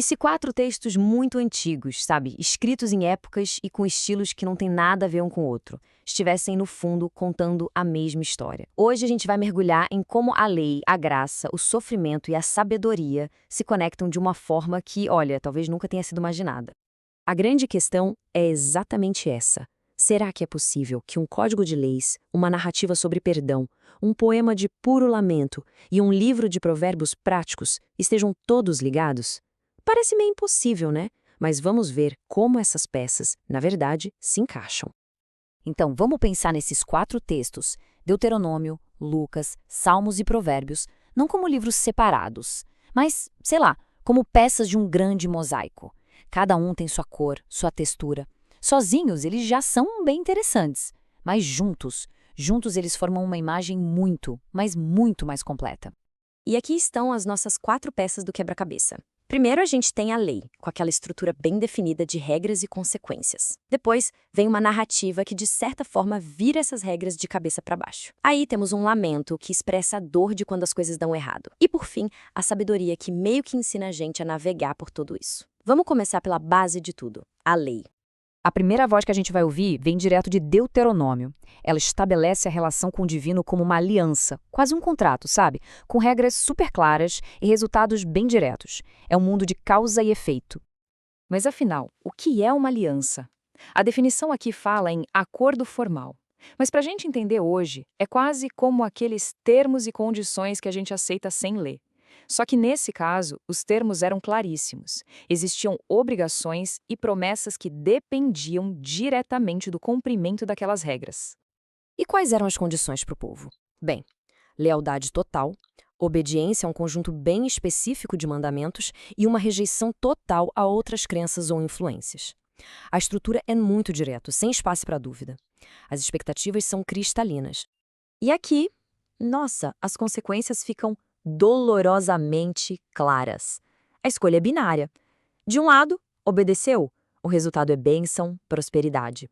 se 4 textos muito antigos, sabe, escritos em épocas e com estilos que não têm nada a ver um com o outro, estivessem no fundo contando a mesma história. Hoje a gente vai mergulhar em como a lei, a graça, o sofrimento e a sabedoria se conectam de uma forma que, olha, talvez nunca tenha sido imaginada. A grande questão é exatamente essa. Será que é possível que um código de leis, uma narrativa sobre perdão, um poema de puro lamento e um livro de provérbios práticos estejam todos ligados? Parece meio impossível, né? Mas vamos ver como essas peças, na verdade, se encaixam. Então, vamos pensar nesses 4 textos, Deuteronômio, Lucas, Salmos e Provérbios, não como livros separados, mas, sei lá, como peças de um grande mosaico. Cada um tem sua cor, sua textura. Sozinhos, eles já são bem interessantes, mas juntos eles formam uma imagem muito, mas muito mais completa. E aqui estão as nossas 4 peças do quebra-cabeça. Primeiro, a gente tem a lei, com aquela estrutura bem definida de regras e consequências. Depois, vem uma narrativa que, de certa forma, vira essas regras de cabeça para baixo. Aí temos um lamento que expressa a dor de quando as coisas dão errado. E, por fim, a sabedoria que meio que ensina a gente a navegar por tudo isso. Vamos começar pela base de tudo, a lei. A primeira voz que a gente vai ouvir vem direto de Deuteronômio. Ela estabelece a relação com o divino como uma aliança, quase um contrato, sabe? Com regras super claras e resultados bem diretos. É um mundo de causa e efeito. Mas afinal, o que é uma aliança? A definição aqui fala em acordo formal. Mas para a gente entender hoje, é quase como aqueles termos e condições que a gente aceita sem ler. Só que nesse caso, os termos eram claríssimos. Existiam obrigações e promessas que dependiam diretamente do cumprimento daquelas regras. E quais eram as condições para o povo? Bem, lealdade total, obediência a um conjunto bem específico de mandamentos e uma rejeição total a outras crenças ou influências. A estrutura é muito direta, sem espaço para dúvida. As expectativas são cristalinas. E aqui, nossa, as consequências ficam dolorosamente claras. A escolha é binária. De um lado, obedeceu, o resultado é bênção, prosperidade.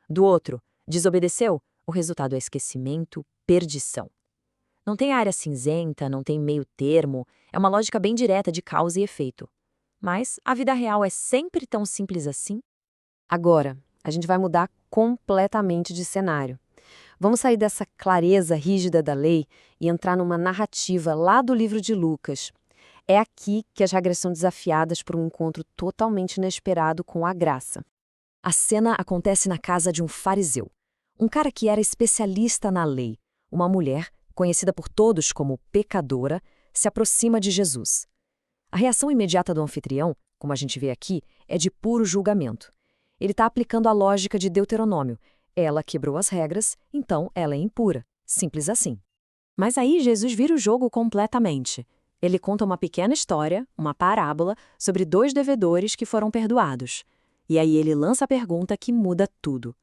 Do outro, desobedeceu, o resultado é esquecimento, perdição. Não tem área cinzenta, não tem meio termo, é uma lógica bem direta de causa e efeito. Mas a vida real é sempre tão simples assim? Agora, a gente vai mudar completamente de cenário. Vamos sair dessa clareza rígida da lei e entrar numa narrativa lá do livro de Lucas. É aqui que as regras são desafiadas por um encontro totalmente inesperado com a graça. A cena acontece na casa de um fariseu, um cara que era especialista na lei. Uma mulher, conhecida por todos como pecadora, se aproxima de Jesus. A reação imediata do anfitrião, como a gente vê aqui, é de puro julgamento. Ele está aplicando a lógica de Deuteronômio. Ela quebrou as regras, então ela é impura. Simples assim. Mas aí Jesus vira o jogo completamente. Ele conta uma pequena história, uma parábola, sobre 2 devedores que foram perdoados. E aí ele lança a pergunta que muda tudo.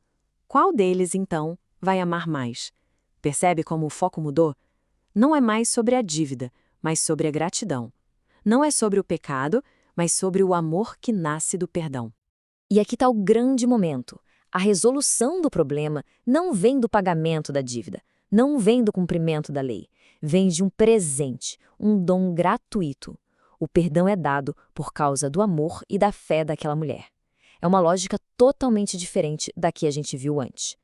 Qual deles, então, vai amar mais? Percebe como o foco mudou? Não é mais sobre a dívida, mas sobre a gratidão. Não é sobre o pecado, mas sobre o amor que nasce do perdão. E aqui está o grande momento. A resolução do problema não vem do pagamento da dívida, não vem do cumprimento da lei. Vem de um presente, um dom gratuito. O perdão é dado por causa do amor e da fé daquela mulher. É uma lógica totalmente diferente da que a gente viu antes.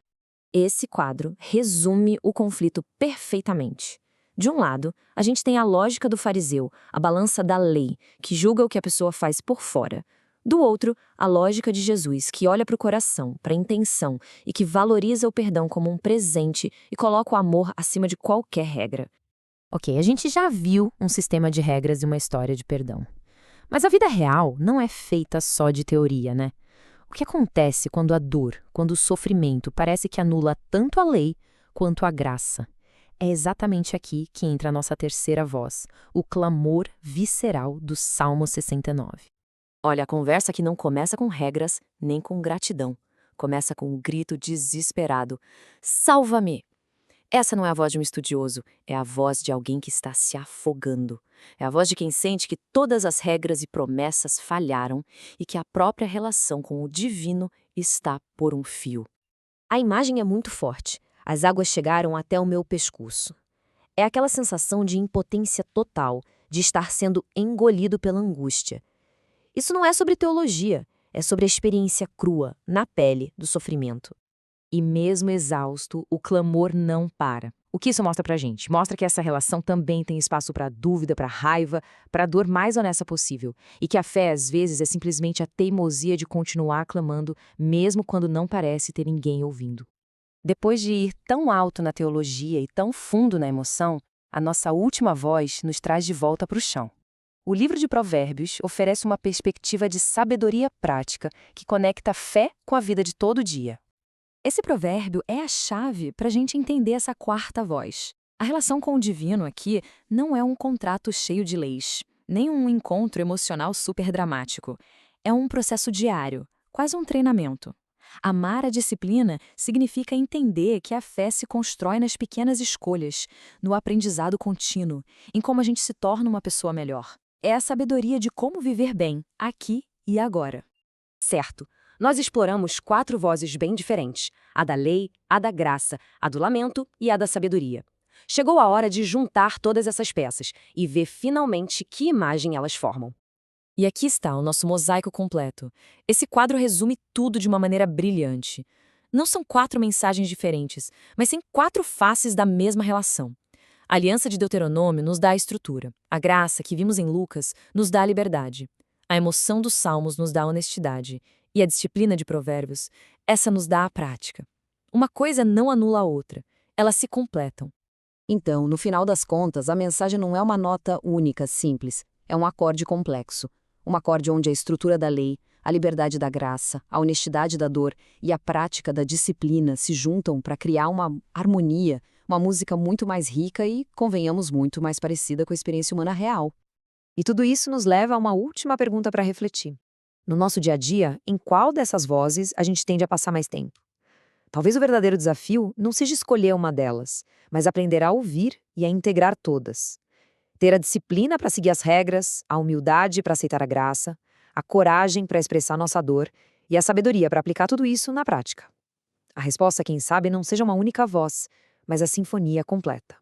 Esse quadro resume o conflito perfeitamente. De um lado, a gente tem a lógica do fariseu, a balança da lei, que julga o que a pessoa faz por fora. Do outro, a lógica de Jesus, que olha para o coração, para a intenção e que valoriza o perdão como um presente e coloca o amor acima de qualquer regra. Ok, a gente já viu um sistema de regras e uma história de perdão. Mas a vida real não é feita só de teoria, né? O que acontece quando a dor, quando o sofrimento parece que anula tanto a lei quanto a graça? É exatamente aqui que entra a nossa terceira voz, o clamor visceral do Salmo 69. Olha, a conversa que não começa com regras nem com gratidão. Começa com um grito desesperado. Salva-me! Essa não é a voz de um estudioso, é a voz de alguém que está se afogando. É a voz de quem sente que todas as regras e promessas falharam e que a própria relação com o divino está por um fio. A imagem é muito forte. As águas chegaram até o meu pescoço. É aquela sensação de impotência total, de estar sendo engolido pela angústia. Isso não é sobre teologia, é sobre a experiência crua, na pele, do sofrimento. E mesmo exausto, o clamor não para. O que isso mostra pra gente? Mostra que essa relação também tem espaço para dúvida, para raiva, para a dor mais honesta possível. E que a fé, às vezes, é simplesmente a teimosia de continuar clamando, mesmo quando não parece ter ninguém ouvindo. Depois de ir tão alto na teologia e tão fundo na emoção, a nossa última voz nos traz de volta para o chão. O livro de Provérbios oferece uma perspectiva de sabedoria prática que conecta a fé com a vida de todo dia. Esse provérbio é a chave para a gente entender essa quarta voz. A relação com o divino aqui não é um contrato cheio de leis, nem um encontro emocional super dramático. É um processo diário, quase um treinamento. Amar a disciplina significa entender que a fé se constrói nas pequenas escolhas, no aprendizado contínuo, em como a gente se torna uma pessoa melhor. É a sabedoria de como viver bem, aqui e agora. Certo. Nós exploramos 4 vozes bem diferentes: a da lei, a da graça, a do lamento e a da sabedoria. Chegou a hora de juntar todas essas peças e ver finalmente que imagem elas formam. E aqui está o nosso mosaico completo. Esse quadro resume tudo de uma maneira brilhante. Não são 4 mensagens diferentes, mas sim 4 faces da mesma relação. A aliança de Deuteronômio nos dá a estrutura. A graça, que vimos em Lucas, nos dá a liberdade. A emoção dos Salmos nos dá a honestidade. E a disciplina de Provérbios, essa nos dá a prática. Uma coisa não anula a outra. Elas se completam. Então, no final das contas, a mensagem não é uma nota única, simples. É um acorde complexo. Um acorde onde a estrutura da lei, a liberdade da graça, a honestidade da dor e a prática da disciplina se juntam para criar uma harmonia, uma música muito mais rica e, convenhamos, muito mais parecida com a experiência humana real. E tudo isso nos leva a uma última pergunta para refletir. No nosso dia a dia, em qual dessas vozes a gente tende a passar mais tempo? Talvez o verdadeiro desafio não seja escolher uma delas, mas aprender a ouvir e a integrar todas. Ter a disciplina para seguir as regras, a humildade para aceitar a graça, a coragem para expressar nossa dor e a sabedoria para aplicar tudo isso na prática. A resposta, quem sabe, não seja uma única voz, mas a sinfonia completa.